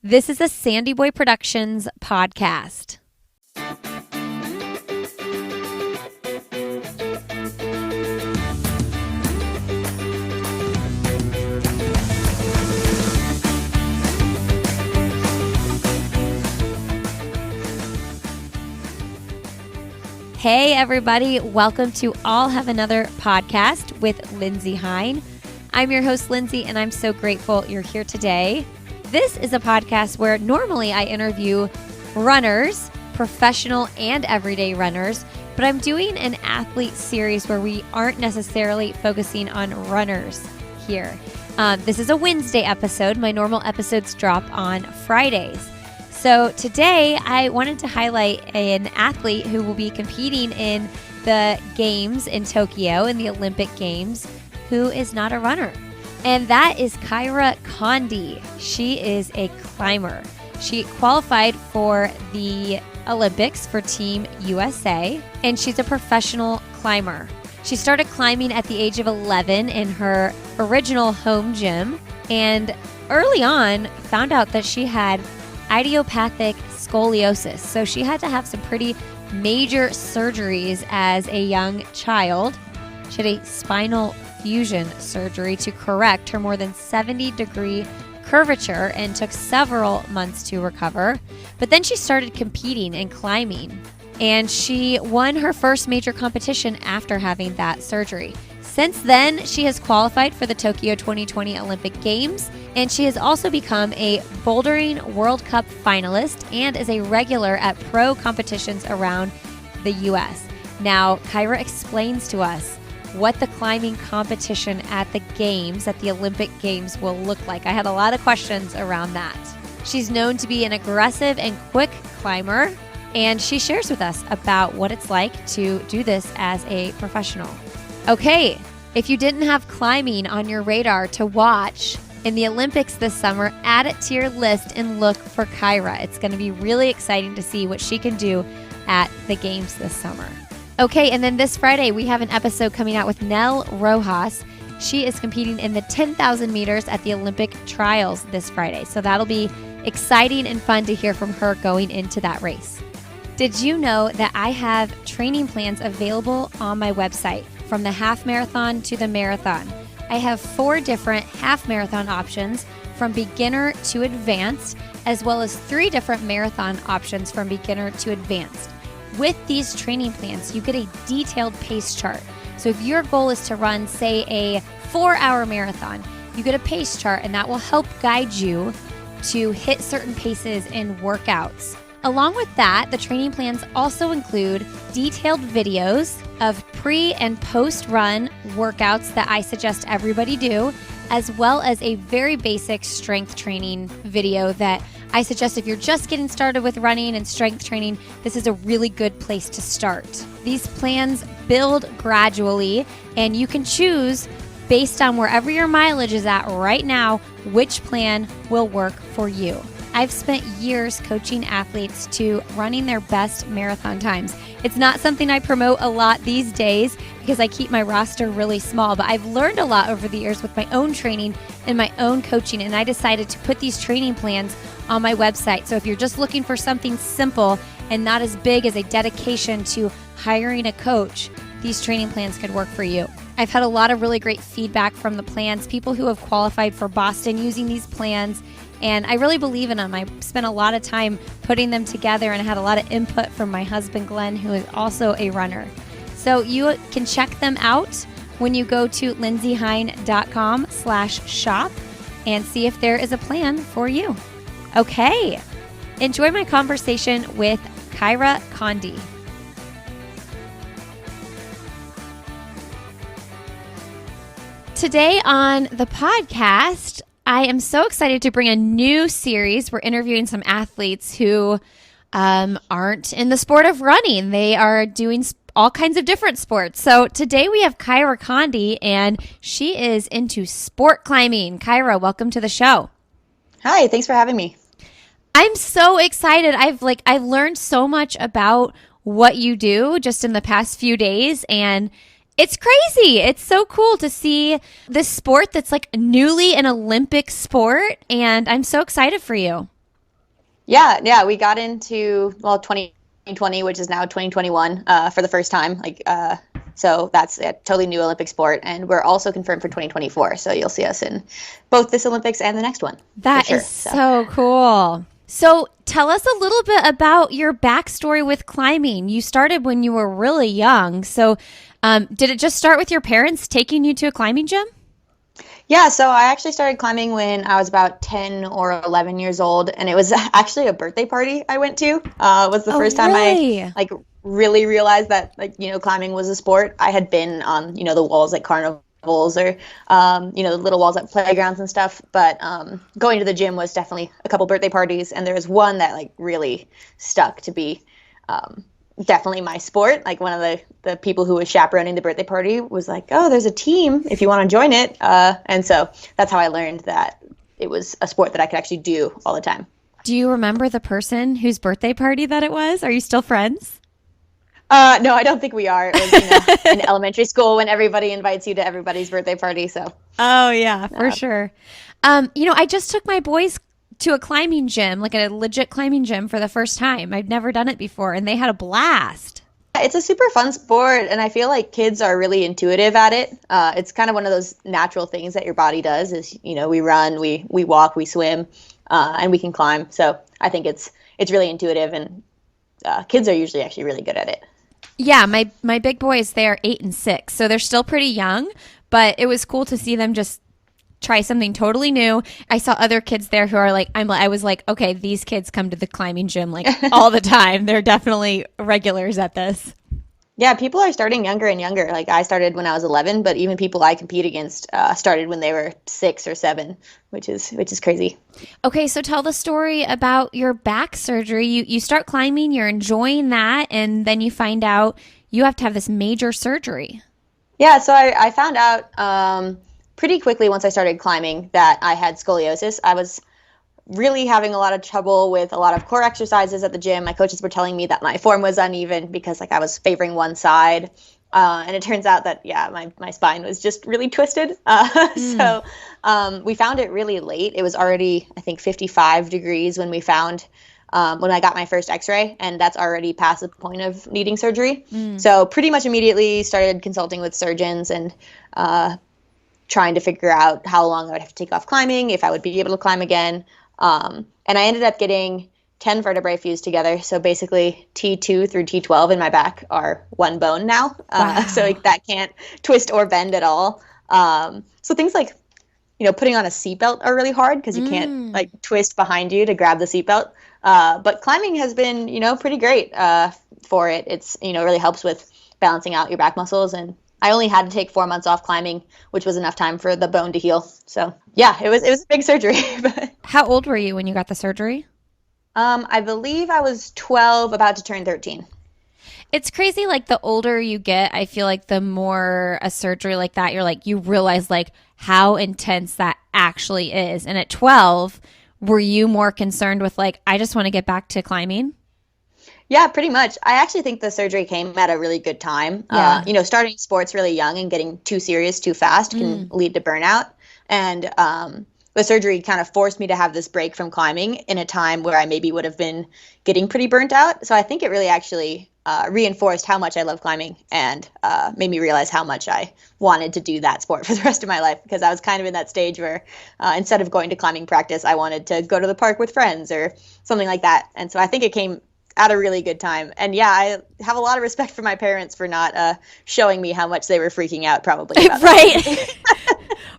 This is a Sandy Boy Productions podcast. Hey everybody, welcome to I'll Have Another podcast with Lindsay Hine. I'm your host Lindsay and I'm so grateful you're here today. This is a podcast where normally I interview runners, professional and everyday runners, but I'm doing an athlete series where we aren't necessarily focusing on runners here. This is a Wednesday episode. My normal episodes drop on Fridays. So today I wanted to highlight an athlete who will be competing in the games in Tokyo, in the Olympic Games, who is not a runner. And that is Kyra Condie. She is a climber. She qualified for the Olympics for Team USA, and she's a professional climber. She started climbing at the age of 11 in her original home gym, and early on found out that she had idiopathic scoliosis. So she had to have some pretty major surgeries as a young child. She had a spinal fusion surgery to correct her more than 70-degree curvature and took several months to recover. But then she started competing and climbing, and she won her first major competition after having that surgery. Since then, she has qualified for the Tokyo 2020 Olympic Games, and she has also become a bouldering World Cup finalist and is a regular at pro competitions around the U.S. Now, Kyra explains to us what the climbing competition at the Games, at the Olympic Games, will look like. I had a lot of questions around that. She's known to be an aggressive and quick climber, and she shares with us about what it's like to do this as a professional. Okay, if you didn't have climbing on your radar to watch in the Olympics this summer, add it to your list and look for Kyra. It's going to be really exciting to see what she can do at the Games this summer. Okay, and then this Friday, we have an episode coming out with Nell Rojas. She is competing in the 10,000 meters at the Olympic trials this Friday. So that'll be exciting and fun to hear from her going into that race. Did you know that I have training plans available on my website? From the half marathon to the marathon. I have 4 different half marathon options from beginner to advanced, as well as 3 different marathon options from beginner to advanced. With these training plans, you get a detailed pace chart. So if your goal is to run, say, a 4-hour marathon, you get a pace chart, and that will help guide you to hit certain paces in workouts. Along with that, the training plans also include detailed videos of pre- and post-run workouts that I suggest everybody do, as well as a very basic strength training video that I suggest if you're just getting started with running and strength training, this is a really good place to start. These plans build gradually, and you can choose based on wherever your mileage is at right now, which plan will work for you. I've spent years coaching athletes to running their best marathon times. It's not something I promote a lot these days because I keep my roster really small, but I've learned a lot over the years with my own training and my own coaching, and I decided to put these training plans on my website. So if you're just looking for something simple and not as big as a dedication to hiring a coach, these training plans could work for you. I've had a lot of really great feedback from the plans, people who have qualified for Boston using these plans, and I really believe in them. I spent a lot of time putting them together and had a lot of input from my husband, Glenn, who is also a runner. So you can check them out when you go to lindsayhine.com/shop and see if there is a plan for you. Okay, enjoy my conversation with Kyra Condie. Today on the podcast, I am so excited to bring a new series. We're interviewing some athletes who aren't in the sport of running. They are doing all kinds of different sports. So today we have Kyra Condie, and she is into sport climbing. Kyra, welcome to the show. Hi, thanks for having me. I'm so excited. I've learned so much about what you do just in the past few days, and it's crazy. It's so cool to see this sport that's like newly an Olympic sport, and I'm so excited for you. Yeah. We got into, 2020, which is now 2021, for the first time. So that's a totally new Olympic sport. And we're also confirmed for 2024. So you'll see us in both this Olympics and the next one. That is so cool. So tell us a little bit about your backstory with climbing. You started when you were really young. So did it just start with your parents taking you to a climbing gym? Yeah, so I actually started climbing when I was about 10 or 11 years old, and it was actually a birthday party I went to. Was the first time really? I really realized that climbing was a sport. I had been on the walls at carnivals or the little walls at playgrounds and stuff, but going to the gym was definitely a couple birthday parties, and there was one that really stuck to be definitely my sport. Like one of the people who was chaperoning the birthday party was like, "Oh, there's a team if you want to join it." And so that's how I learned that it was a sport that I could actually do all the time. Do you remember the person whose birthday party that it was? Are you still friends? No, I don't think we are. It was in elementary school when everybody invites you to everybody's birthday party. So. Oh yeah, for sure. I just took my boys to a climbing gym, like a legit climbing gym for the first time. I'd never done it before, and they had a blast. It's a super fun sport, and I feel like kids are really intuitive at it. It's kind of one of those natural things that your body does is, we run, we walk, we swim, and we can climb. So I think it's really intuitive, and kids are usually actually really good at it. Yeah, my big boys, they are 8 and 6, so they're still pretty young, but it was cool to see them just try something totally new. I saw other kids there who are like, I was like, okay, these kids come to the climbing gym all the time. They're definitely regulars at this. Yeah, people are starting younger and younger. Like I started when I was 11, but even people I compete against started when they were 6 or 7, which is crazy. Okay, so tell the story about your back surgery. You start climbing, you're enjoying that, and then you find out you have to have this major surgery. Yeah, so I found out pretty quickly once I started climbing that I had scoliosis. I was really having a lot of trouble with a lot of core exercises at the gym. My coaches were telling me that my form was uneven because I was favoring one side. And it turns out that, my spine was just really twisted. So we found it really late. It was already, I think, 55 degrees when we found when I got my first x-ray, and that's already past the point of needing surgery. So pretty much immediately started consulting with surgeons and trying to figure out how long I would have to take off climbing, if I would be able to climb again. And I ended up getting 10 vertebrae fused together. So basically T2 through T12 in my back are one bone now. Wow. So that can't twist or bend at all. So things like, putting on a seatbelt are really hard because you can't twist behind you to grab the seatbelt. But climbing has been, pretty great for it. It's, really helps with balancing out your back muscles, and I only had to take 4 months off climbing, which was enough time for the bone to heal. So yeah, it was a big surgery. How old were you when you got the surgery? I believe I was 12, about to turn 13. It's crazy. The older you get, I feel like the more a surgery like that, you realize how intense that actually is. And at 12, were you more concerned with I just want to get back to climbing? Yeah, pretty much. I actually think the surgery came at a really good time. Yeah. Starting sports really young and getting too serious too fast can lead to burnout. And the surgery kind of forced me to have this break from climbing in a time where I maybe would have been getting pretty burnt out. So I think it really actually reinforced how much I love climbing and made me realize how much I wanted to do that sport for the rest of my life, because I was kind of in that stage where instead of going to climbing practice, I wanted to go to the park with friends or something like that. And so I think it came at a really good time. And yeah, I have a lot of respect for my parents for not showing me how much they were freaking out probably about right.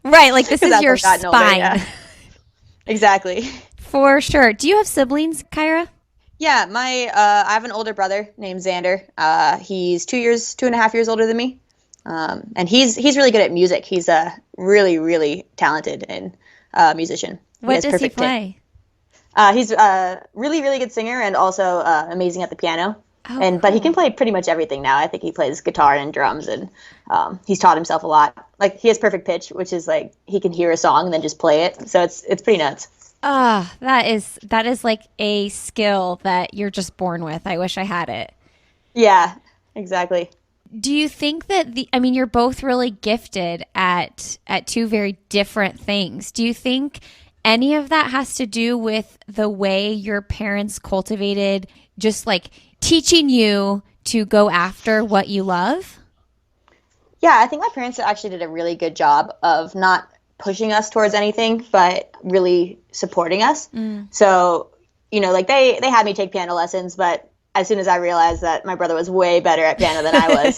Right. This is your spine. Older, yeah. Exactly. For sure. Do you have siblings, Kyra? Yeah, I have an older brother named Xander. He's 2.5 years older than me. And he's really good at music. He's a really, really talented and musician. What does he play? He's a really, really good singer and also amazing at the piano. But he can play pretty much everything now. I think he plays guitar and drums, and he's taught himself a lot. He has perfect pitch, which is he can hear a song and then just play it. So it's pretty nuts. That is a skill that you're just born with. I wish I had it. Yeah, exactly. Do you think that you're both really gifted at two very different things. Do you think any of that has to do with the way your parents cultivated just like teaching you to go after what you love? Yeah, I think my parents actually did a really good job of not pushing us towards anything, but really supporting us. So, like they had me take piano lessons, but as soon as I realized that my brother was way better at piano than I was,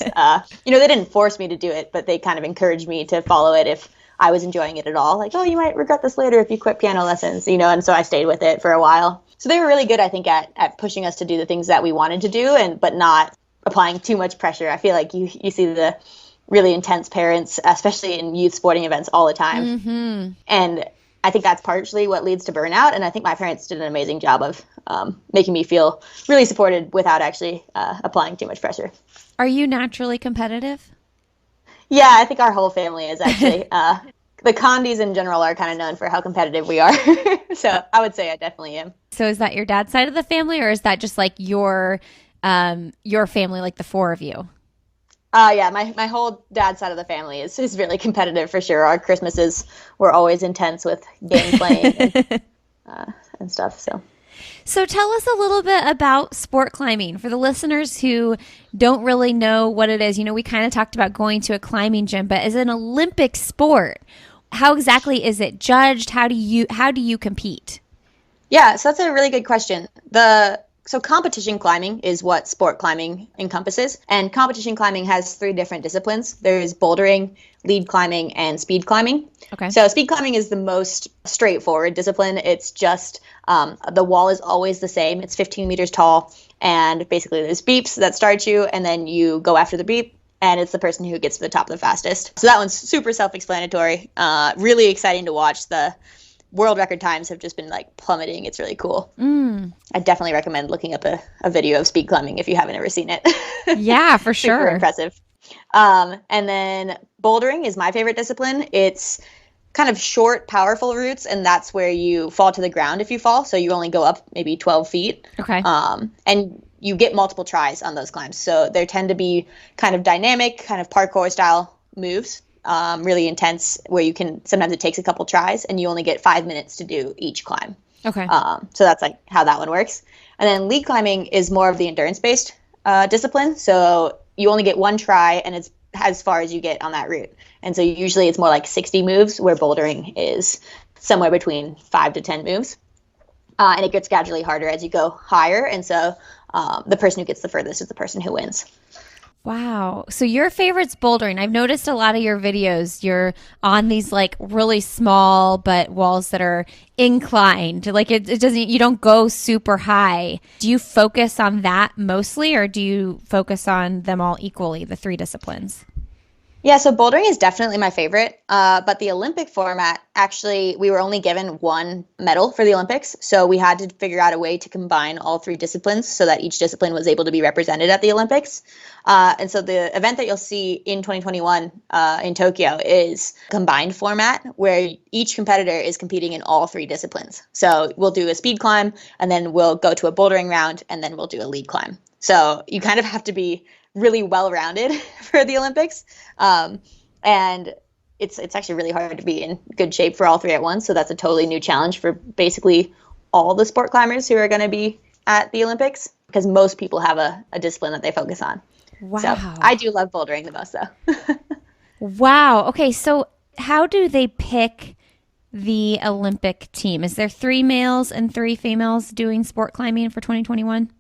they didn't force me to do it, but they kind of encouraged me to follow it if I was enjoying it at all. Like, oh, you might regret this later if you quit piano lessons, and so I stayed with it for a while. So they were really good, I think, at pushing us to do the things that we wanted to do, but not applying too much pressure. I feel like you see the really intense parents, especially in youth sporting events all the time. Mm-hmm. And I think that's partially what leads to burnout. And I think my parents did an amazing job of making me feel really supported without actually applying too much pressure. Are you naturally competitive? Yeah, I think our whole family is actually. The Condies in general are kind of known for how competitive we are. So I would say I definitely am. So is that your dad's side of the family, or is that just like your family, like the four of you? Yeah, my whole dad's side of the family is really competitive for sure. Our Christmases were always intense with game playing and stuff. So tell us a little bit about sport climbing for the listeners who don't really know what it is. We kind of talked about going to a climbing gym, but as an Olympic sport, how exactly is it judged? How do you compete? Yeah, so that's a really good question. So competition climbing is what sport climbing encompasses. And competition climbing has 3 different disciplines. There's bouldering, lead climbing, and speed climbing. Okay. So speed climbing is the most straightforward discipline. It's just the wall is always the same. It's 15 meters tall. And basically there's beeps that start you, and then you go after the beep. And it's the person who gets to the top the fastest. So that one's super self-explanatory. Really exciting to watch. The world record times have just been like plummeting. It's really cool. I definitely recommend looking up a video of speed climbing if you haven't ever seen it. Yeah, for sure. Super impressive. And then bouldering is my favorite discipline. It's kind of short, powerful routes, and that's where you fall to the ground if you fall. So you only go up maybe 12 feet. Okay. And you get multiple tries on those climbs. So there tend to be kind of dynamic, kind of parkour style moves. Really intense, where sometimes it takes a couple tries and you only get 5 minutes to do each climb. Okay. So that's like how that one works. And then lead climbing is more of the endurance-based discipline. So you only get 1 try, and it's as far as you get on that route. And so usually it's more like 60 moves, where bouldering is somewhere between 5 to 10 moves. And it gets gradually harder as you go higher. And so the person who gets the furthest is the person who wins. Wow. So your favorite's bouldering. I've noticed a lot of your videos, you're on these like really small but walls that are inclined. Like it doesn't, you don't go super high. Do you focus on that mostly, or do you focus on them all equally, the 3 disciplines? Yeah, so bouldering is definitely my favorite, but the Olympic format, actually, we were only given 1 medal for the Olympics, so we had to figure out a way to combine all 3 disciplines so that each discipline was able to be represented at the Olympics. And so the event that you'll see in 2021 in Tokyo is combined format, where each competitor is competing in all 3 disciplines. So we'll do a speed climb, and then we'll go to a bouldering round, and then we'll do a lead climb. So you kind of have to be really well-rounded for the Olympics. And it's actually really hard to be in good shape for all 3 at once. So that's a totally new challenge for basically all the sport climbers who are going to be at the Olympics, because most people have a discipline that they focus on. Wow. So I do love bouldering the most, though. Wow. Okay. So how do they pick the Olympic team? Is there 3 males and 3 females doing sport climbing for 2021?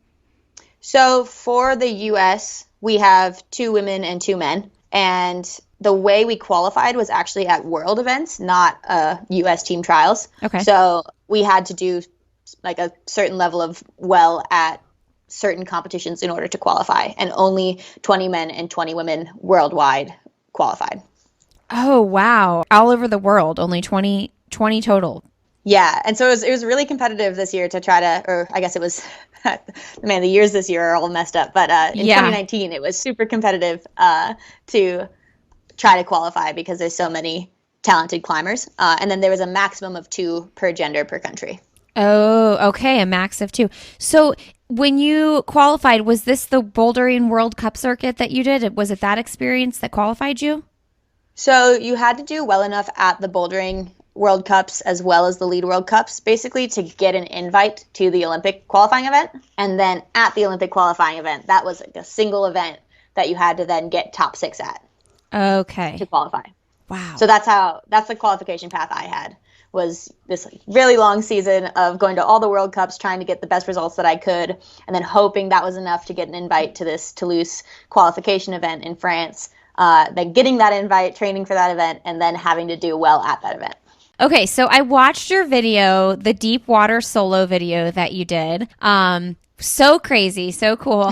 So for the U.S., we have 2 women and 2 men. And the way we qualified was actually at world events, not U.S. team trials. Okay. So we had to do like a certain level of well at certain competitions in order to qualify. And only 20 men and 20 women worldwide qualified. Oh, wow. All over the world, only 20 total. Yeah. And so it was really competitive this year to try to, or I guess it was, man, the years this year are all messed up. But in 2019, it was super competitive to try to qualify because there's so many talented climbers. And then there was a maximum of 2 per gender per country. Oh, okay. A max of 2. So when you qualified, was this the Bouldering World Cup circuit that you did? Was it that experience that qualified you? So you had to do well enough at the Bouldering World Cups as well as the lead World Cups, basically to get an invite to the Olympic qualifying event. And then at the Olympic qualifying event, that was like a single event that you had to then get top 6 at. Okay. To qualify. Wow. So that's the qualification path I had, was this like really long season of going to all the World Cups, trying to get the best results that I could, and then hoping that was enough to get an invite to this Toulouse qualification event in France, then getting that invite, training for that event, and then having to do well at that event. Okay, so I watched your video, the deep water solo video that you did. So crazy, so cool.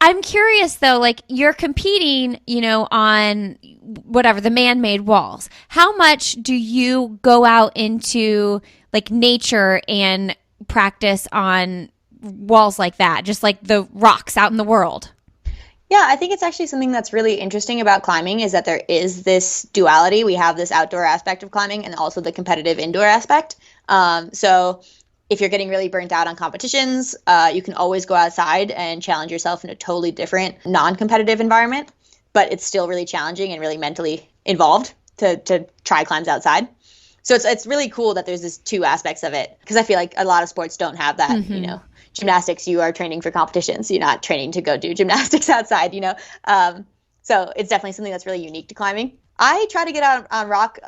I'm curious though, like you're competing, on whatever, the man-made walls. How much do you go out into like nature and practice on walls like that, just like the rocks out in the world? Yeah, I think it's actually something that's really interesting about climbing, is that there is this duality. We have this outdoor aspect of climbing and also the competitive indoor aspect. So if you're getting really burnt out on competitions, you can always go outside and challenge yourself in a totally different non-competitive environment, but it's still really challenging and really mentally involved to try climbs outside. So it's really cool that there's this two aspects of it, because I feel like a lot of sports don't have that. Gymnastics, you are training for competitions. You're not training to go do gymnastics outside, So it's definitely something that's really unique to climbing. I try to get out on rock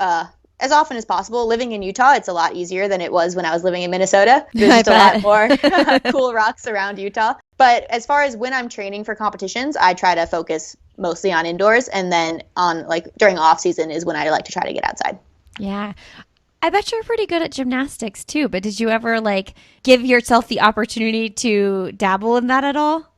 as often as possible. Living in Utah, it's a lot easier than it was when I was living in Minnesota. There's just a lot more cool rocks around Utah. But as far as when I'm training for competitions, I try to focus mostly on indoors, and then on during off season is when I like to try to get outside. Yeah. I bet you're pretty good at gymnastics too, but did you ever give yourself the opportunity to dabble in that at all?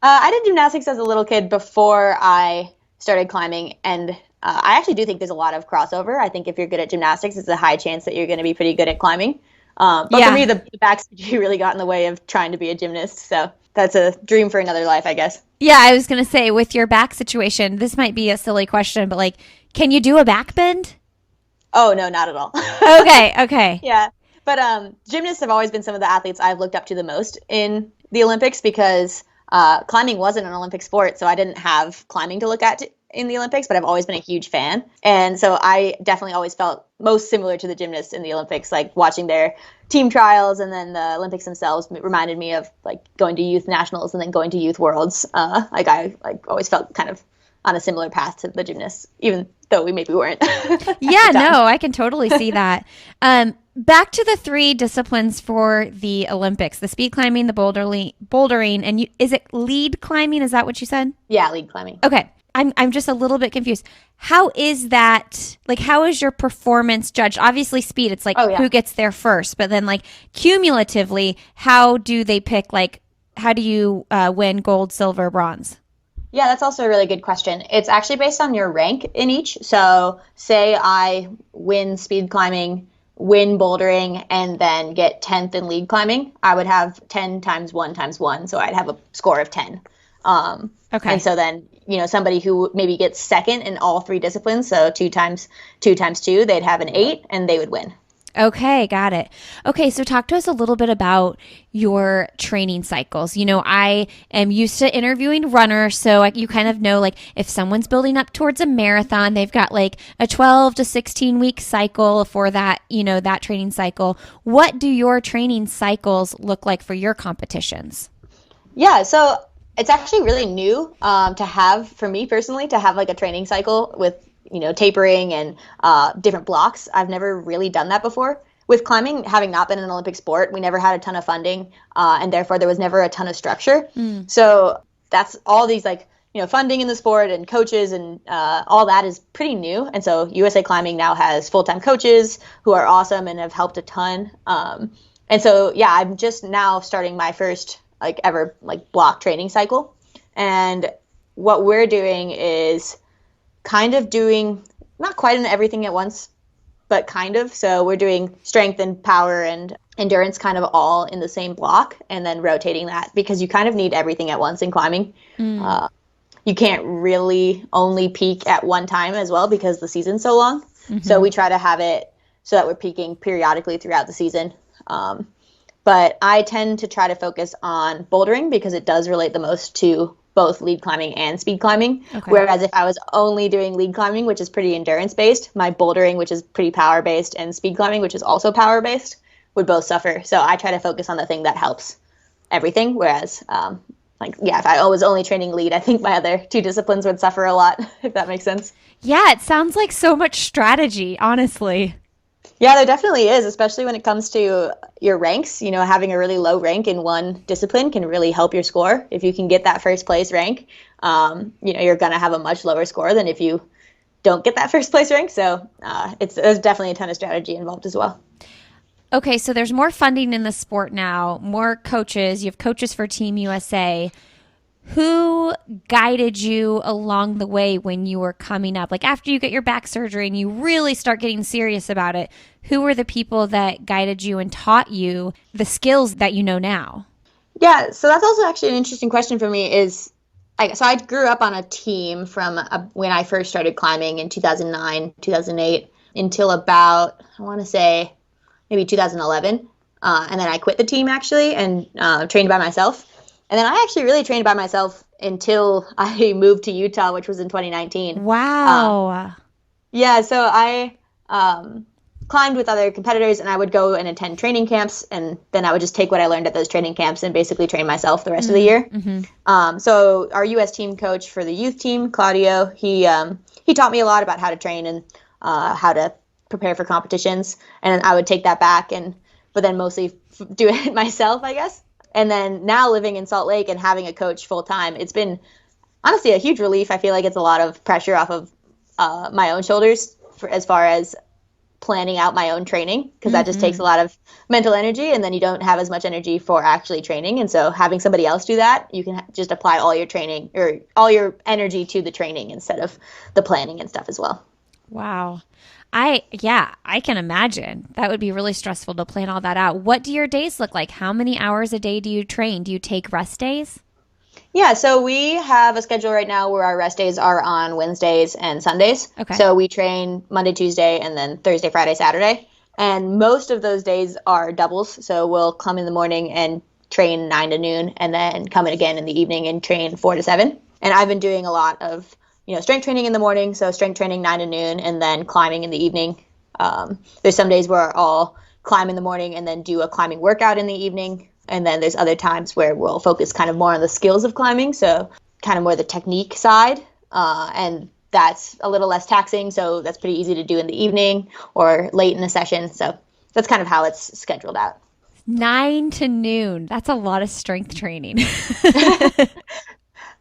I did gymnastics as a little kid before I started climbing, and I actually do think there's a lot of crossover. I think if you're good at gymnastics, it's a high chance that you're going to be pretty good at climbing. But for me, the back surgery really got in the way of trying to be a gymnast, so that's a dream for another life, I guess. Yeah, I was going to say, with your back situation, this might be a silly question, but can you do a back bend? Oh, no, not at all. Okay. Yeah. But gymnasts have always been some of the athletes I've looked up to the most in the Olympics, because climbing wasn't an Olympic sport, so I didn't have climbing to look at in the Olympics, but I've always been a huge fan. And so I definitely always felt most similar to the gymnasts in the Olympics, watching their team trials, and then the Olympics themselves reminded me of going to youth nationals and then going to youth worlds. I always felt kind of on a similar path to the gymnasts, even though we maybe weren't. Yeah, no, I can totally see that. Back to the 3 disciplines for the Olympics: the speed climbing, the bouldering, and is it lead climbing? Is that what you said? Yeah, lead climbing. Okay. I'm just a little bit confused. How is that, how is your performance judged? Obviously speed, it's who gets there first, but then cumulatively, how do they pick, how do you win gold, silver, bronze? Yeah, that's also a really good question. It's actually based on your rank in each. So say I win speed climbing, win bouldering, and then get 10th in lead climbing, I would have 10 times 1 times 1. So I'd have a score of 10. Okay. And so then, somebody who maybe gets second in all 3 disciplines, so 2 times 2 times 2, they'd have an 8 and they would win. Okay, got it. Okay, so talk to us a little bit about your training cycles. I am used to interviewing runners, so you kind of know, if someone's building up towards a marathon, they've got a 12 to 16 week cycle for that, that training cycle. What do your training cycles look like for your competitions? Yeah, so it's actually really new to have, for me personally, to have a training cycle with tapering and different blocks. I've never really done that before. With climbing, having not been an Olympic sport, we never had a ton of funding, and therefore there was never a ton of structure. So that's all these funding in the sport and coaches and all that is pretty new. And so USA Climbing now has full-time coaches who are awesome and have helped a ton. And so, yeah, I'm just now starting my first ever block training cycle. And what we're doing is kind of doing, not quite in everything at once, but kind of. So we're doing strength and power and endurance kind of all in the same block, and then rotating that, because you kind of need everything at once in climbing. You can't really only peak at one time as well, because the season's so long. So we try to have it so that we're peaking periodically throughout the season. But I tend to try to focus on bouldering because it does relate the most to both lead climbing and speed climbing. Okay. Whereas if I was only doing lead climbing, which is pretty endurance based, my bouldering, which is pretty power based, and speed climbing, which is also power based, would both suffer. So I try to focus on the thing that helps everything. Whereas, if I was only training lead, I think my other two disciplines would suffer a lot, if that makes sense. Yeah, it sounds like so much strategy, honestly. Yeah, there definitely is, especially when it comes to your ranks. Having a really low rank in one discipline can really help your score. If you can get that first place rank, you're going to have a much lower score than if you don't get that first place rank. So there's definitely a ton of strategy involved as well. Okay, so there's more funding in the sport now, more coaches. You have coaches for Team USA. Who guided you along the way when you were coming up? Like after you get your back surgery and you really start getting serious about it, who were the people that guided you and taught you the skills that you know now? Yeah, so that's also actually an interesting question for me so I grew up on a team from when I first started climbing in 2009, 2008 until about, I want to say, maybe 2011. And then I quit the team actually and trained by myself. And then I actually really trained by myself until I moved to Utah, which was in 2019. Wow. Yeah, so I climbed with other competitors, and I would go and attend training camps, and then I would just take what I learned at those training camps and basically train myself the rest of the year. Mm-hmm. So our U.S. team coach for the youth team, Claudio, he taught me a lot about how to train and how to prepare for competitions, and I would take that back but then mostly do it myself, I guess. And then now living in Salt Lake and having a coach full time, it's been honestly a huge relief. I feel like it's a lot of pressure off of my own shoulders as far as planning out my own training, because that just takes a lot of mental energy, and then you don't have as much energy for actually training. And so having somebody else do that, you can just apply all your training or all your energy to the training instead of the planning and stuff as well. Wow. I can imagine. That would be really stressful to plan all that out. What do your days look like? How many hours a day do you train? Do you take rest days? Yeah, so we have a schedule right now where our rest days are on Wednesdays and Sundays. Okay. So we train Monday, Tuesday, and then Thursday, Friday, Saturday. And most of those days are doubles. So we'll come in the morning and train 9 to noon, and then come in again in the evening and train 4 to 7. And I've been doing a lot of strength training in the morning, so strength training 9 to noon, and then climbing in the evening. There's some days where I'll climb in the morning and then do a climbing workout in the evening. And then there's other times where we'll focus kind of more on the skills of climbing, so kind of more the technique side. And that's a little less taxing, so that's pretty easy to do in the evening or late in the session. So that's kind of how it's scheduled out. 9 to noon. That's a lot of strength training.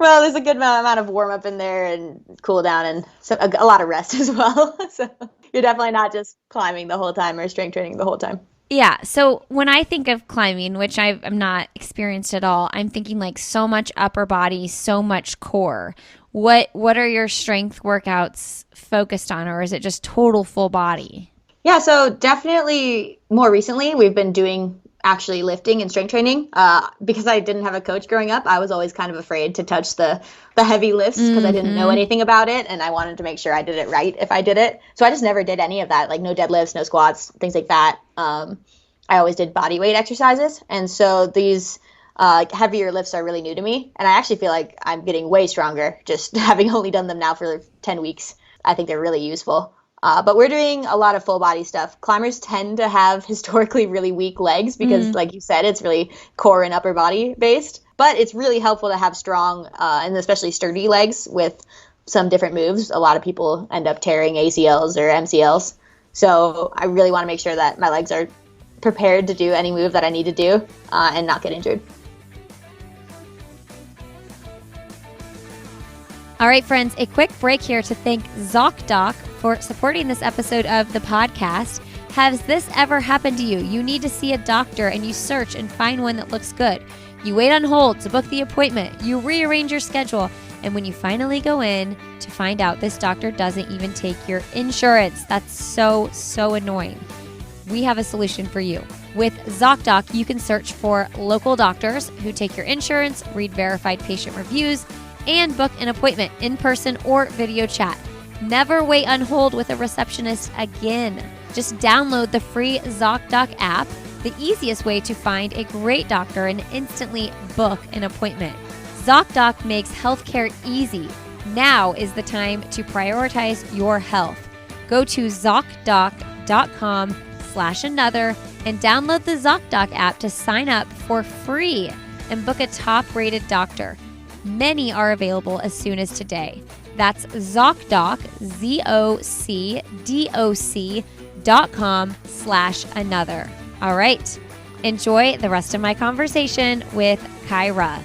Well, there's a good amount of warm up in there and cool down, and a lot of rest as well. So you're definitely not just climbing the whole time or strength training the whole time. Yeah. So when I think of climbing, which I'm not experienced at all, I'm thinking like so much upper body, so much core. What are your strength workouts focused on, or is it just total full body? Yeah, so definitely more recently we've been doing actually lifting and strength training. Because I didn't have a coach growing up, I was always kind of afraid to touch the heavy lifts because I didn't know anything about it, and I wanted to make sure I did it right if I did it. So I just never did any of that, like no deadlifts, no squats, things like that. I always did body weight exercises, and so these heavier lifts are really new to me, and I actually feel like I'm getting way stronger just having only done them now for 10 weeks. I think they're really useful. But we're doing a lot of full body stuff. Climbers tend to have historically really weak legs because, like you said, it's really core and upper body based. But it's really helpful to have strong and especially sturdy legs with some different moves. A lot of people end up tearing ACLs or MCLs. So I really want to make sure that my legs are prepared to do any move that I need to do and not get injured. All right, friends, a quick break here to thank ZocDoc for supporting this episode of the podcast. Has this ever happened to you? You need to see a doctor and you search and find one that looks good. You wait on hold to book the appointment. You rearrange your schedule. And when you finally go in to find out this doctor doesn't even take your insurance, that's so annoying. We have a solution for you. With ZocDoc, you can search for local doctors who take your insurance, read verified patient reviews, and book an appointment in person or video chat. Never wait on hold with a receptionist again. Just download the free ZocDoc app, the easiest way to find a great doctor and instantly book an appointment. ZocDoc makes healthcare easy. Now is the time to prioritize your health. Go to ZocDoc.com/another and download the ZocDoc app to sign up for free and book a top-rated doctor. Many are available as soon as today. That's ZocDoc, ZocDoc.com/another. All right, enjoy the rest of my conversation with Kyra.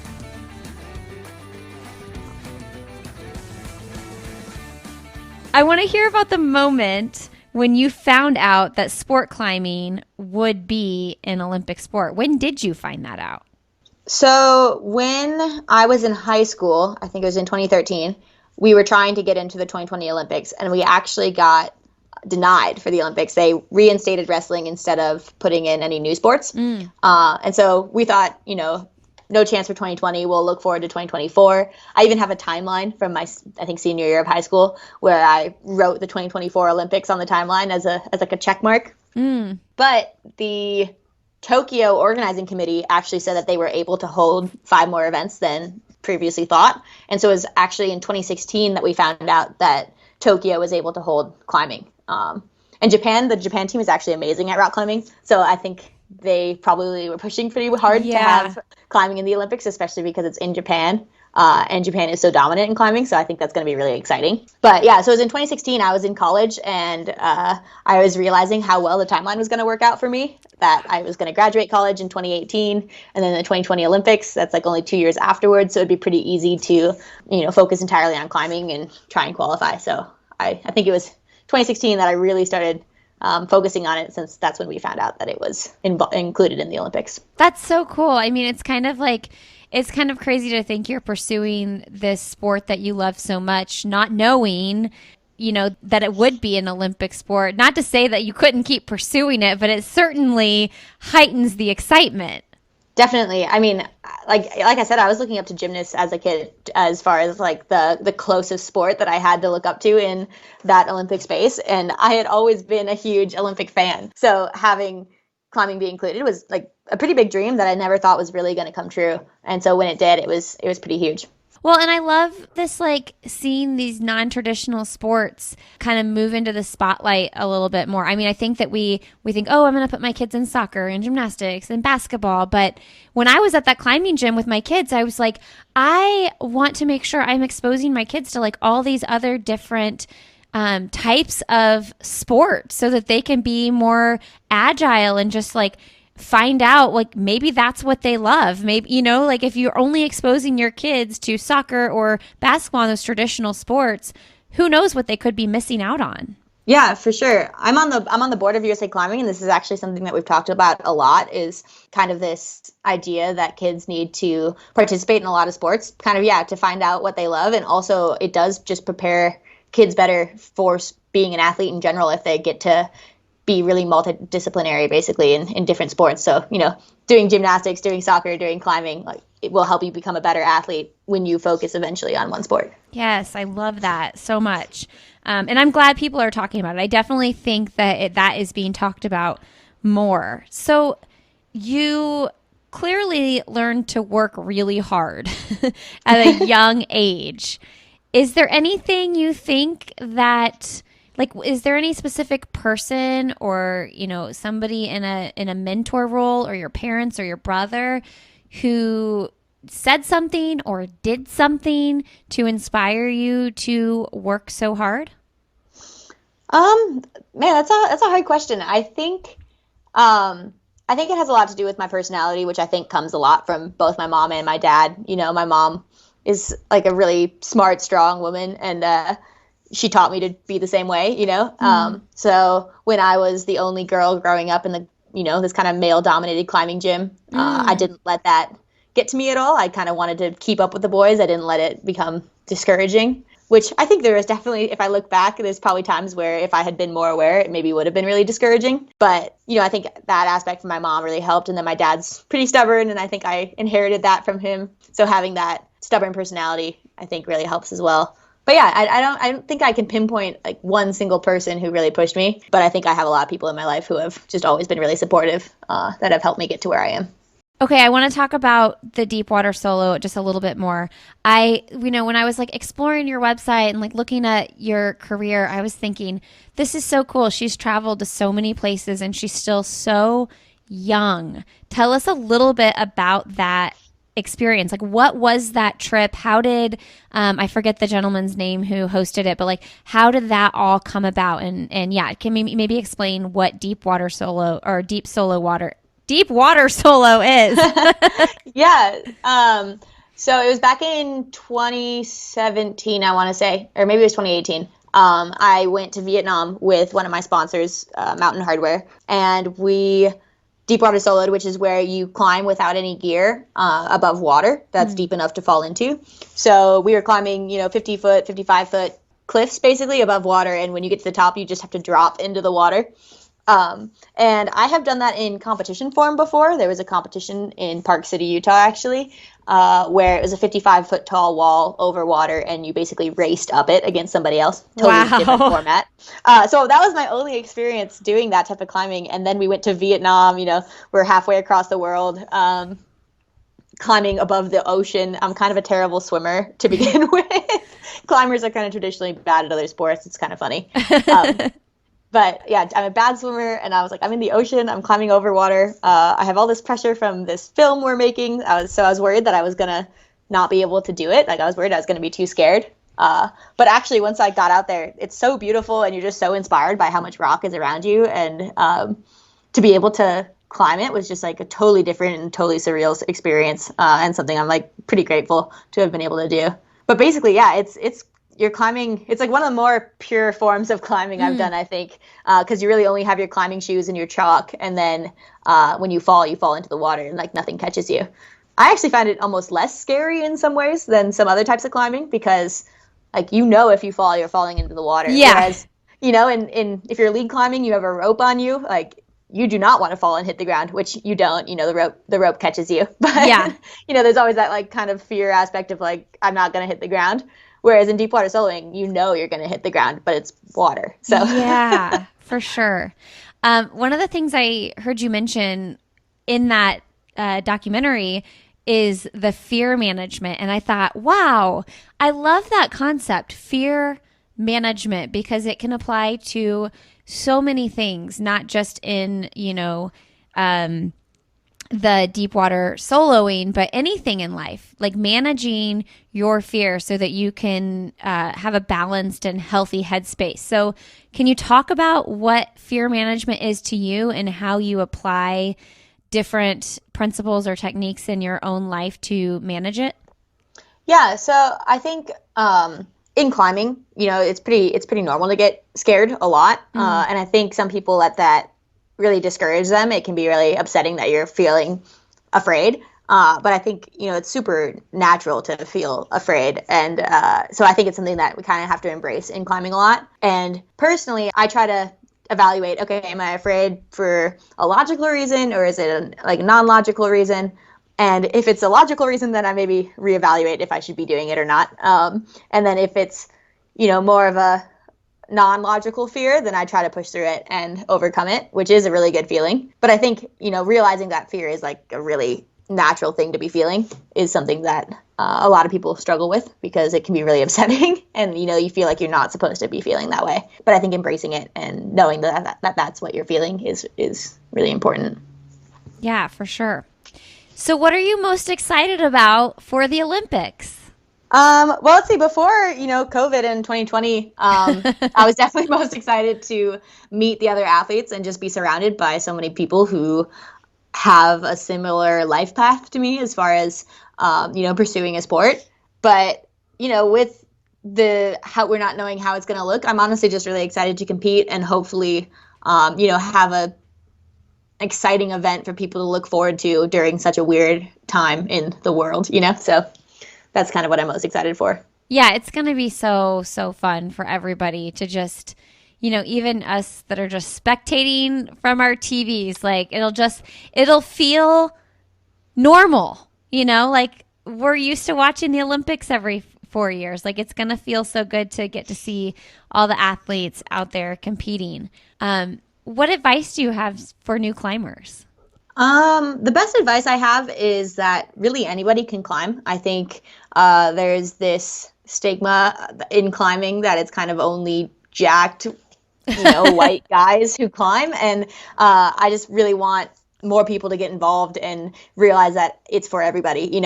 I want to hear about the moment when you found out that sport climbing would be an Olympic sport. When did you find that out? So when I was in high school, I think it was in 2013, we were trying to get into the 2020 Olympics, and we actually got denied for the Olympics. They reinstated wrestling instead of putting in any new sports. And so we thought, no chance for 2020. We'll look forward to 2024. I even have a timeline from my, I think, senior year of high school where I wrote the 2024 Olympics on the timeline as like a check mark. But the Tokyo organizing committee actually said that they were able to hold 5 more events than previously thought. And so it was actually in 2016 that we found out that Tokyo was able to hold climbing. And Japan, the Japan team is actually amazing at rock climbing. So I think they probably were pushing pretty hard to have climbing in the Olympics, especially because it's in Japan. And Japan is so dominant in climbing, so I think that's going to be really exciting. But yeah, so it was in 2016, I was in college, and I was realizing how well the timeline was going to work out for me, that I was going to graduate college in 2018, and then the 2020 Olympics, that's like only 2 years afterwards, so it'd be pretty easy to, focus entirely on climbing and try and qualify. So I think it was 2016 that I really started focusing on it, since that's when we found out that it was included in the Olympics. That's so cool. I mean, it's kind of crazy to think you're pursuing this sport that you love so much, not knowing, that it would be an Olympic sport. Not to say that you couldn't keep pursuing it, but it certainly heightens the excitement. Definitely. I mean, like I said, I was looking up to gymnasts as a kid as far as like the closest sport that I had to look up to in that Olympic space. And I had always been a huge Olympic fan. So having climbing be included was like a pretty big dream that I never thought was really going to come true. And so when it did, it was pretty huge. Well, and I love this, like, seeing these non-traditional sports kind of move into the spotlight a little bit more. I mean, I think that we think, oh, I'm going to put my kids in soccer and gymnastics and basketball. But when I was at that climbing gym with my kids, I was like, I want to make sure I'm exposing my kids to like all these other different types of sports so that they can be more agile and just like find out like maybe that's what they love. Maybe, like if you're only exposing your kids to soccer or basketball and those traditional sports, who knows what they could be missing out on. Yeah, for sure. I'm on the board of USA Climbing, and this is actually something that we've talked about a lot, is kind of this idea that kids need to participate in a lot of sports, kind of, to find out what they love. And also it does just prepare kids better for being an athlete in general if they get to be really multidisciplinary basically in different sports. So, doing gymnastics, doing soccer, doing climbing, like it will help you become a better athlete when you focus eventually on one sport. Yes, I love that so much. And I'm glad people are talking about it. I definitely think that that is being talked about more. So you clearly learned to work really hard at a young age. Is there anything you think that, like, is there any specific person or, somebody in a mentor role, or your parents or your brother who said something or did something to inspire you to work so hard? Man, that's a hard question. I think it has a lot to do with my personality, which I think comes a lot from both my mom and my dad. My mom is like a really smart, strong woman, and she taught me to be the same way, So when I was the only girl growing up in the, this kind of male-dominated climbing gym, I didn't let that get to me at all. I kind of wanted to keep up with the boys. I didn't let it become discouraging, which I think there is definitely, if I look back, there's probably times where if I had been more aware, it maybe would have been really discouraging. But, I think that aspect from my mom really helped. And then my dad's pretty stubborn, and I think I inherited that from him. So having that stubborn personality, I think, really helps as well. But yeah, I don't think I can pinpoint like one single person who really pushed me, but I think I have a lot of people in my life who have just always been really supportive, that have helped me get to where I am. Okay, I want to talk about the deep water solo just a little bit more. When I was like exploring your website and like looking at your career, I was thinking, this is so cool. She's traveled to so many places and she's still so young. Tell us a little bit about that experience. Like, what was that trip? How did, I forget the gentleman's name who hosted it, but like, how did that all come about? And yeah, can maybe explain what deep water solo or deep water solo is? Yeah. So it was back in 2017, I want to say, or maybe it was 2018. I went to Vietnam with one of my sponsors, Mountain Hardware, and we deep water soloed, which is where you climb without any gear above water that's deep enough to fall into. So we were climbing, 50 foot, 55 foot cliffs basically above water. And when you get to the top, you just have to drop into the water. And I have done that in competition form before. There was a competition in Park City, Utah, actually, where it was a 55-foot tall wall over water, and you basically raced up it against somebody else. Totally different format. So that was my only experience doing that type of climbing. And then we went to Vietnam. We're halfway across the world, climbing above the ocean. I'm kind of a terrible swimmer to begin with. Climbers are kind of traditionally bad at other sports. It's kind of funny. But yeah, I'm a bad swimmer, and I was like, I'm in the ocean, I'm climbing over water. I have all this pressure from this film we're making. I was worried that I was gonna not be able to do it. Like, I was worried I was gonna be too scared. But actually, once I got out there, it's so beautiful, and you're just so inspired by how much rock is around you, and to be able to climb it was just like a totally different and totally surreal experience, and something I'm like pretty grateful to have been able to do. But basically, yeah, it's you're climbing. It's like one of the more pure forms of climbing I've done, I think, because you really only have your climbing shoes and your chalk, and then when you fall into the water, and like nothing catches you. I actually find it almost less scary in some ways than some other types of climbing, because like, if you fall, you're falling into the water. Yeah. Whereas, in if you're lead climbing, you have a rope on you. Like, you do not want to fall and hit the ground, which you don't. The rope catches you. But Yeah. There's always that like kind of fear aspect of like, I'm not gonna hit the ground. Whereas in deep water soloing, you're going to hit the ground, but it's water. So yeah, for sure. One of the things I heard you mention in that documentary is the fear management. And I thought, wow, I love that concept, fear management, because it can apply to so many things, not just in, the deep water soloing, but anything in life, like managing your fear so that you can have a balanced and healthy headspace. So, can you talk about what fear management is to you and how you apply different principles or techniques in your own life to manage it? yeah, so I think in climbing, it's pretty normal to get scared a lot, and I think some people let that really discourage them. It can be really upsetting that you're feeling afraid. But I think, it's super natural to feel afraid. And so I think it's something that we kind of have to embrace in climbing a lot. And personally, I try to evaluate, okay, am I afraid for a logical reason, or is it a non-logical reason? And if it's a logical reason, then I maybe reevaluate if I should be doing it or not. And then if it's, more of a non-logical fear, then I try to push through it and overcome it, which is a really good feeling. But I think, realizing that fear is like a really natural thing to be feeling is something that a lot of people struggle with, because it can be really upsetting and, you feel like you're not supposed to be feeling that way. But I think embracing it and knowing that that's what you're feeling is really important. Yeah, for sure. So what are you most excited about for the Olympics? Well, let's see. Before, COVID in 2020, I was definitely most excited to meet the other athletes and just be surrounded by so many people who have a similar life path to me as far as, pursuing a sport. But, with how we're not knowing how it's going to look, I'm honestly just really excited to compete and hopefully, have a exciting event for people to look forward to during such a weird time in the world, so that's kind of what I'm most excited for. Yeah, it's going to be so fun for everybody to just, even us that are just spectating from our TVs, like it'll feel normal, like we're used to watching the Olympics every 4 years. Like, it's going to feel so good to get to see all the athletes out there competing. What advice do you have for new climbers? The best advice I have is that really anybody can climb. I think there's this stigma in climbing that it's kind of only jacked, white guys who climb. And I just really want more people to get involved and realize that it's for everybody.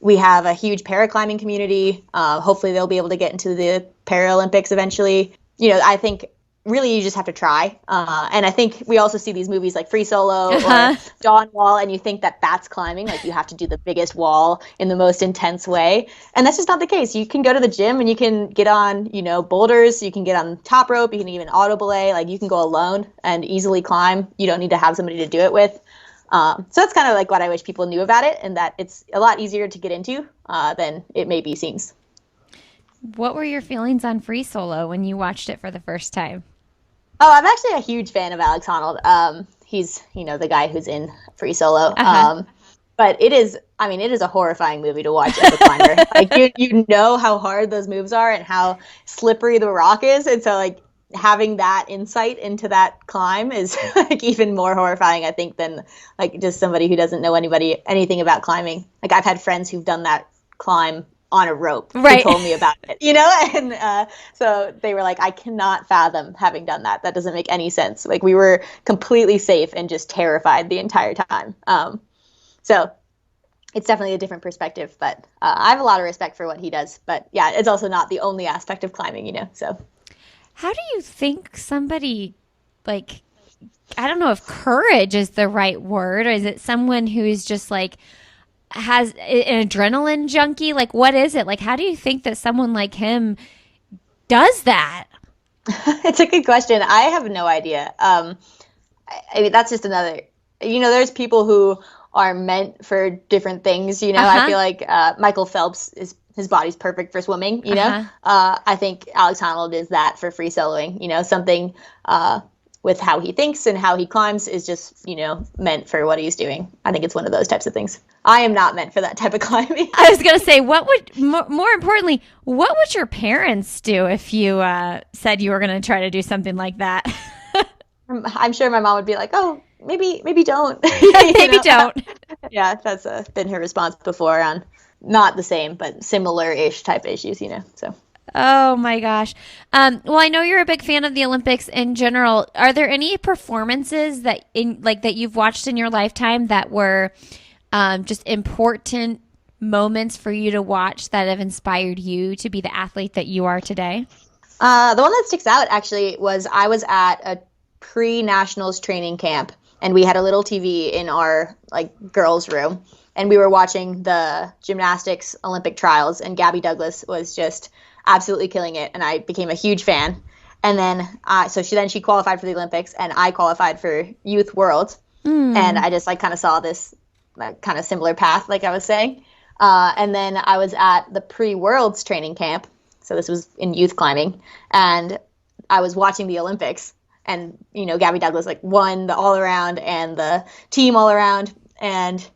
We have a huge paraclimbing community. Hopefully they'll be able to get into the Paralympics eventually. I think really you just have to try. And I think we also see these movies like Free Solo or Dawn Wall, and you think that that's climbing. Like you have to do the biggest wall in the most intense way. And that's just not the case. You can go to the gym and you can get on, boulders. You can get on top rope. You can even auto belay. Like you can go alone and easily climb. You don't need to have somebody to do it with. So that's kind of like what I wish people knew about it, and that it's a lot easier to get into than it maybe seems. What were your feelings on Free Solo when you watched it for the first time? Oh, I'm actually a huge fan of Alex Honnold. He's, the guy who's in Free Solo. But it is a horrifying movie to watch as a climber. Like you know how hard those moves are and how slippery the rock is. And so like having that insight into that climb is like even more horrifying, I think, than like just somebody who doesn't know anything about climbing. Like I've had friends who've done that climb on a rope who told me about it, and so they were like, I cannot fathom having done that. That doesn't make any sense. Like we were completely safe and just terrified the entire time. So it's definitely a different perspective, but I have a lot of respect for what he does. But yeah, it's also not the only aspect of climbing, so. How do you think somebody, like, I don't know if courage is the right word, or is it someone who is just like has an adrenaline junkie? Like, what is it? Like, how do you think that someone like him does that? It's a good question. I have no idea. I mean, that's just another, there's people who are meant for different things. I feel like Michael Phelps his body's perfect for swimming. I think Alex Honnold is that for free soloing. Something with how he thinks and how he climbs is just meant for what he's doing. I think it's one of those types of things. I am not meant for that type of climbing. I was gonna say, what would more importantly, what would your parents do if you said you were gonna try to do something like that? I'm sure my mom would be like, "Oh, maybe don't." Maybe don't. Yeah, that's been her response before on not the same, but similar-ish type issues, so. Oh my gosh. Well, I know you're a big fan of the Olympics in general. Are there any performances that you've watched in your lifetime that were just important moments for you to watch that have inspired you to be the athlete that you are today? The one that sticks out actually was I was at a pre-nationals training camp, and we had a little TV in our girls' room, and we were watching the gymnastics Olympic trials, and Gabby Douglas was just absolutely killing it, and I became a huge fan. And then so she qualified for the Olympics, and I qualified for Youth Worlds, and I just kind of saw this kind of similar path, like I was saying. And then I was at the pre-Worlds training camp, so this was in youth climbing, and I was watching the Olympics, and Gabby Douglas won the all around and the team all around, and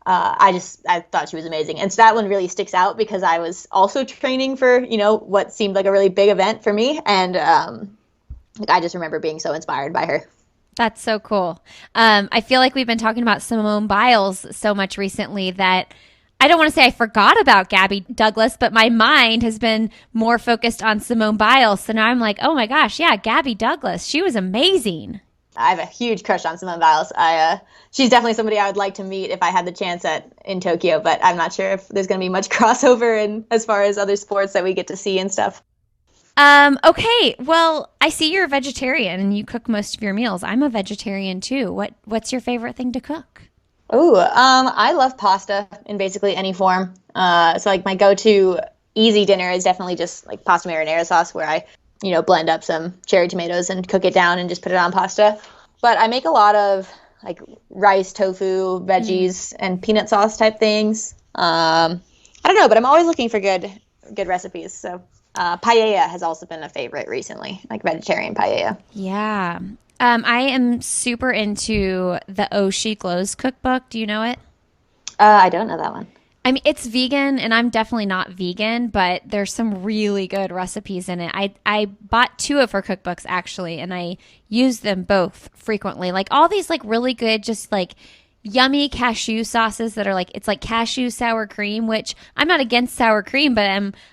I thought she was amazing. And so that one really sticks out because I was also training for, what seemed like a really big event for me. And I just remember being so inspired by her. That's so cool. I feel like we've been talking about Simone Biles so much recently that I don't want to say I forgot about Gabby Douglas, but my mind has been more focused on Simone Biles. So now I'm like, oh my gosh, yeah, Gabby Douglas. She was amazing. I have a huge crush on Simone Biles. She's definitely somebody I would like to meet if I had the chance in Tokyo, but I'm not sure if there's going to be much crossover in as far as other sports that we get to see and stuff. Okay. Well, I see you're a vegetarian and you cook most of your meals. I'm a vegetarian too. What's your favorite thing to cook? I love pasta in basically any form. So my go-to easy dinner is definitely just pasta marinara sauce, where I blend up some cherry tomatoes and cook it down and just put it on pasta. But I make a lot of rice, tofu, veggies, and peanut sauce type things. I don't know, but I'm always looking for good recipes. So paella has also been a favorite recently, vegetarian paella. Yeah. I am super into the Oh She Glows cookbook. Do you know it? I don't know that one. I mean, it's vegan, and I'm definitely not vegan, but there's some really good recipes in it. I bought 2 of her cookbooks actually, and I use them both frequently. Like all these like really good, just like yummy cashew sauces that are like, it's like cashew sour cream, which I'm not against sour cream, but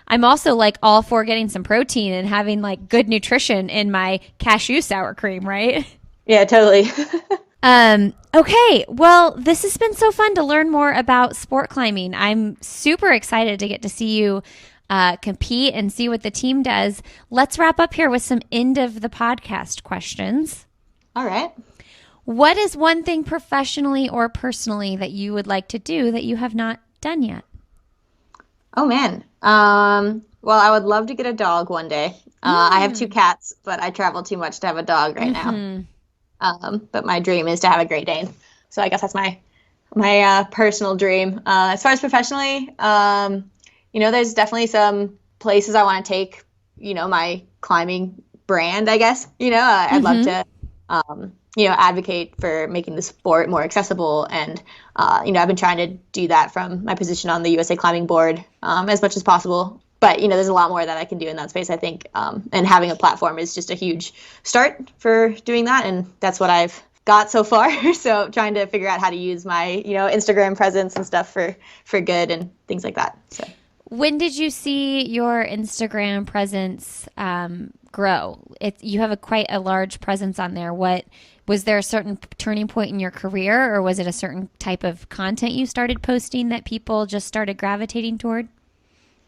I'm also like all for getting some protein and having like good nutrition in my cashew sour cream, right? Yeah, totally. Okay. Well, this has been so fun to learn more about sport climbing. I'm super excited to get to see you compete and see what the team does. Let's wrap up here with some end of the podcast questions. All right. What is one thing professionally or personally that you would like to do that you have not done yet? Oh man. Well, I would love to get a dog one day. I have 2 cats, but I travel too much to have a dog right now. But my dream is to have a Great Dane. So I guess that's my personal dream. As far as professionally, there's definitely some places I want to take, my climbing brand, I guess. I'd love to, advocate for making the sport more accessible. And, I've been trying to do that from my position on the USA Climbing Board as much as possible. But, there's a lot more that I can do in that space, I think. And having a platform is just a huge start for doing that. And that's what I've got so far. So trying to figure out how to use my, Instagram presence and stuff for good and things like that. So when did you see your Instagram presence grow? You have quite a large presence on there. Was there a certain turning point in your career, or was it a certain type of content you started posting that people just started gravitating toward?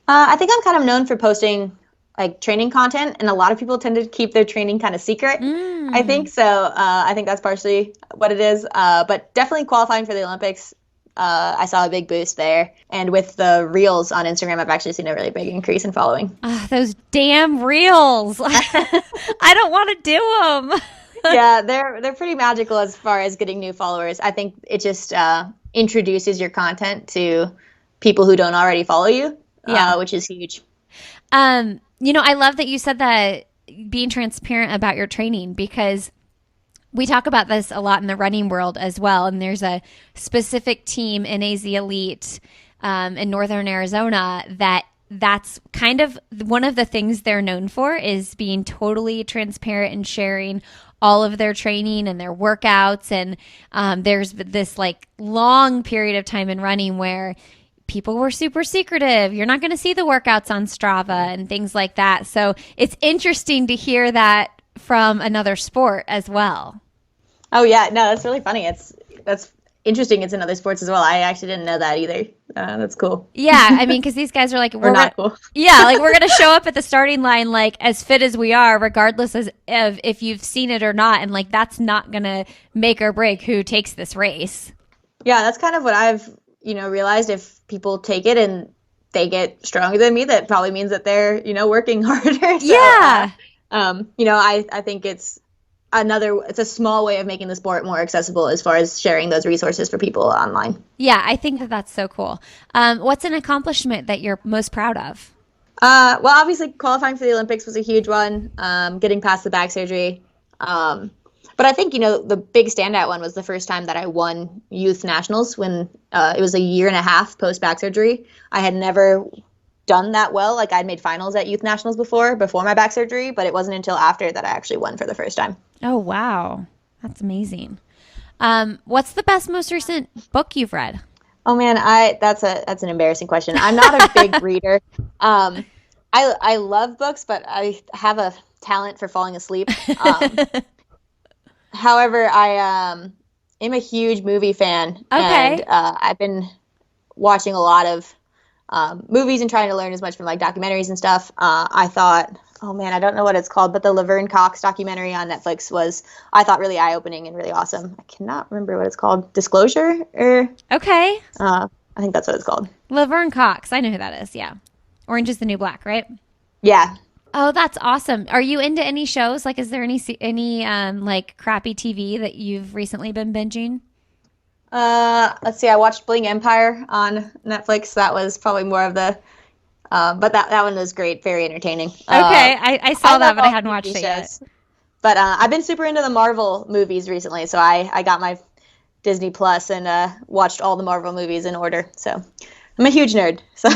I think I'm kind of known for posting like training content, and a lot of people tend to keep their training kind of secret, I think. So I think that's partially what it is. But definitely qualifying for the Olympics, I saw a big boost there. And with the reels on Instagram, I've actually seen a really big increase in following. Those damn reels. I don't want to do them. Yeah, they're pretty magical as far as getting new followers. I think it just introduces your content to people who don't already follow you. Yeah, which is huge. I love that you said that, being transparent about your training, because we talk about this a lot in the running world as well. And there's a specific team, NAZ Elite, in Northern Arizona, that's kind of one of the things they're known for, is being totally transparent and sharing all of their training and their workouts. And there's this like long period of time in running where people were super secretive. You're not going to see the workouts on Strava and things like that. So it's interesting to hear that from another sport as well. Oh yeah, no, that's really funny. That's interesting. It's in other sports as well. I actually didn't know that either. That's cool. Yeah, I mean, because these guys are like, we're not cool. Yeah, like we're gonna show up at the starting line like as fit as we are, regardless of if you've seen it or not, and like that's not gonna make or break who takes this race. Yeah, that's kind of what I've realized. If people take it and they get stronger than me, that probably means that they're working harder. So, yeah. I think it's a small way of making the sport more accessible as far as sharing those resources for people online. Yeah, I think that that's so cool. What's an accomplishment that you're most proud of? Well, obviously qualifying for the Olympics was a huge one. Getting past the back surgery. But I think, the big standout one was the first time that I won youth nationals when it was a year and a half post back surgery. I had never done that well. Like I'd made finals at youth nationals before my back surgery, but it wasn't until after that I actually won for the first time. Oh, wow. That's amazing. What's the best, most recent book you've read? Oh man, that's an embarrassing question. I'm not a big reader. I love books, but I have a talent for falling asleep. However, I am a huge movie fan. Okay. And I've been watching a lot of movies and trying to learn as much from like documentaries and stuff. I thought, oh man, I don't know what it's called, but the Laverne Cox documentary on Netflix was, I thought, really eye-opening and really awesome. I cannot remember what it's called. Disclosure? Okay. I think that's what it's called. Laverne Cox. I know who that is, yeah. Orange is the New Black, right? Yeah. Oh, that's awesome. Are you into any shows? Like, is there any like crappy TV that you've recently been binging? Let's see. I watched Bling Empire on Netflix. That was probably more of the, but that one was great. Very entertaining. Okay. I saw that, but I hadn't watched it yet. But I've been super into the Marvel movies recently. So I got my Disney Plus and watched all the Marvel movies in order. So I'm a huge nerd. So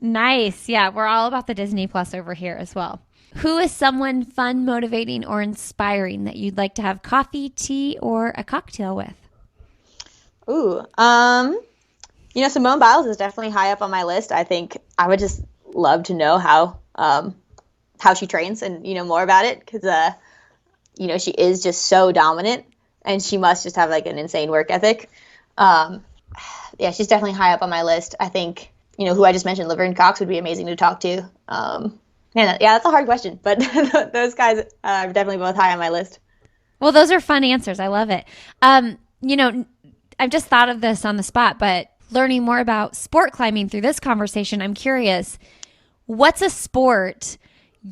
Nice. Yeah, we're all about the Disney Plus over here as well. Who is someone fun, motivating, or inspiring that you'd like to have coffee, tea, or a cocktail with? ooh, Simone Biles is definitely high up on my list. I think I would just love to know how she trains and more about it because she is just so dominant and she must just have like an insane work ethic. Yeah, she's definitely high up on my list. I think who I just mentioned, Laverne Cox, would be amazing to talk to. Yeah, that's a hard question, but those guys are definitely both high on my list. Well, those are fun answers. I love it. I've just thought of this on the spot, but learning more about sport climbing through this conversation, I'm curious, what's a sport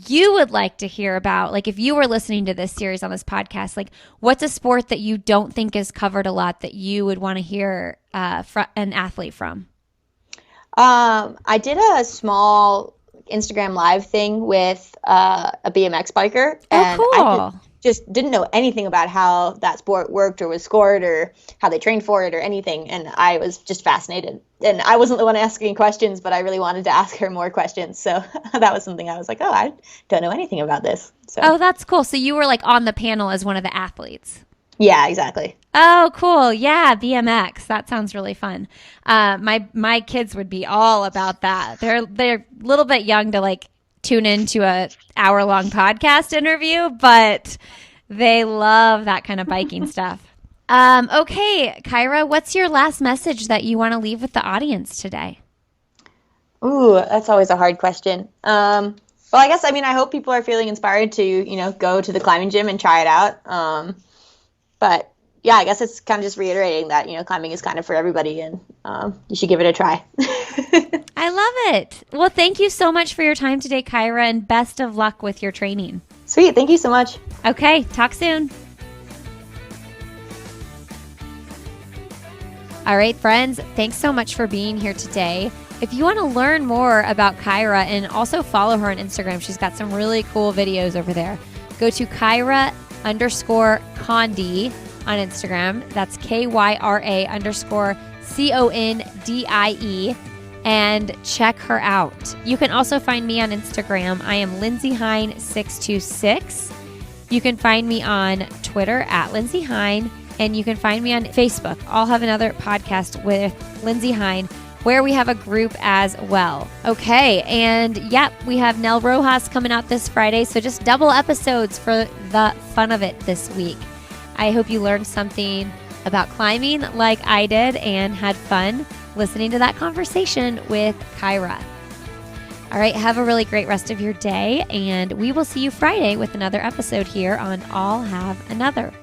you would like to hear about? Like if you were listening to this series on this podcast, like what's a sport that you don't think is covered a lot that you would want to hear an athlete from? I did a small Instagram live thing with a BMX biker, and cool. I just didn't know anything about how that sport worked or was scored or how they trained for it or anything, and I was just fascinated. And I wasn't the one asking questions, but I really wanted to ask her more questions, so that was something I was like, oh, I don't know anything about this. So. Oh, that's cool. So you were like on the panel as one of the athletes. Yeah, exactly. Oh, cool. Yeah, BMX. That sounds really fun. My kids would be all about that. They're a little bit young to like tune into a hour-long podcast interview, but they love that kind of biking stuff. Okay, Kyra, what's your last message that you want to leave with the audience today? Ooh, that's always a hard question. Well, I guess, I hope people are feeling inspired to, go to the climbing gym and try it out. But yeah, I guess it's kind of just reiterating that, climbing is kind of for everybody and you should give it a try. I love it. Well, thank you so much for your time today, Kyra, and best of luck with your training. Sweet. Thank you so much. Okay. Talk soon. All right, friends. Thanks so much for being here today. If you want to learn more about Kyra and also follow her on Instagram, she's got some really cool videos over there. Go to Kyra _Condie on Instagram. That's KYRA_CONDIE and check her out. You can also find me on Instagram. I am Lindsay Hine 626. You can find me on Twitter at Lindsay Hine, and you can find me on Facebook. I'll have another podcast with Lindsay Hine where we have a group as well. Okay, and yep, we have Nell Rojas coming out this Friday, so just double episodes for the fun of it this week. I hope you learned something about climbing like I did and had fun listening to that conversation with Kyra. All right, have a really great rest of your day, and we will see you Friday with another episode here on All Have Another.